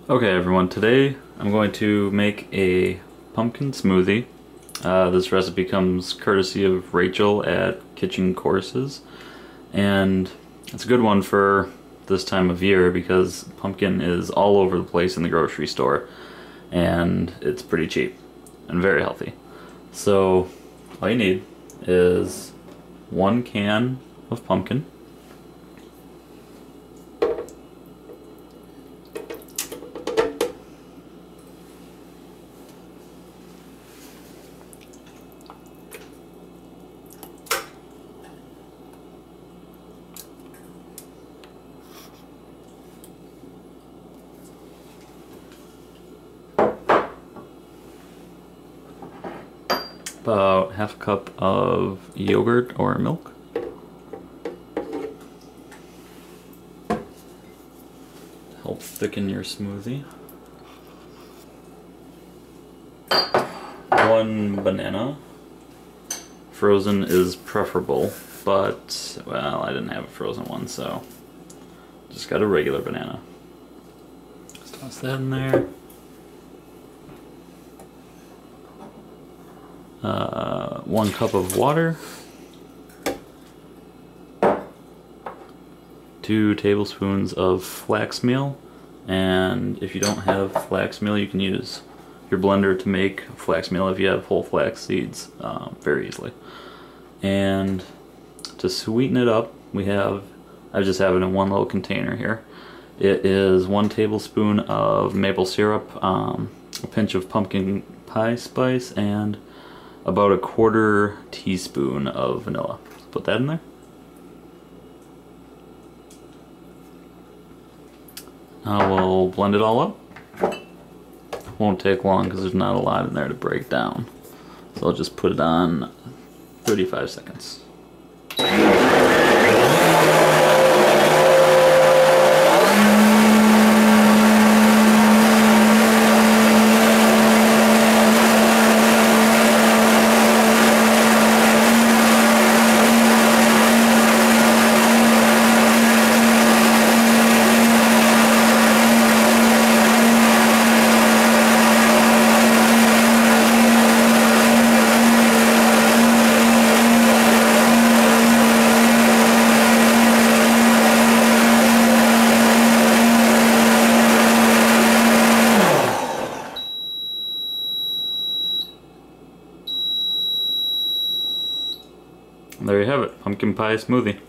Okay everyone, today I'm going to make a pumpkin smoothie. This recipe comes courtesy of Rachel at Kitchen Courses, and it's a good one for this time of year because pumpkin is all over the place in the grocery store and it's pretty cheap and very healthy. So all you need is 1 can of pumpkin, about half a cup of yogurt or milk, help thicken your smoothie, 1 banana. Frozen is preferable, but well, I didn't have a frozen one, so just got a regular banana. Just toss that in there. 1 cup of water, 2 tablespoons of flax meal, and if you don't have flax meal, you can use your blender to make flax meal if you have whole flax seeds very easily. And to sweeten it up, I just have it in 1 little container here. It is 1 tablespoon of maple syrup, a pinch of pumpkin pie spice, and about 1/4 teaspoon of vanilla. So put that in there. Now we'll blend it all up. Won't take long because there's not a lot in there to break down. So I'll just put it on 35 seconds. There you have it, pumpkin pie smoothie.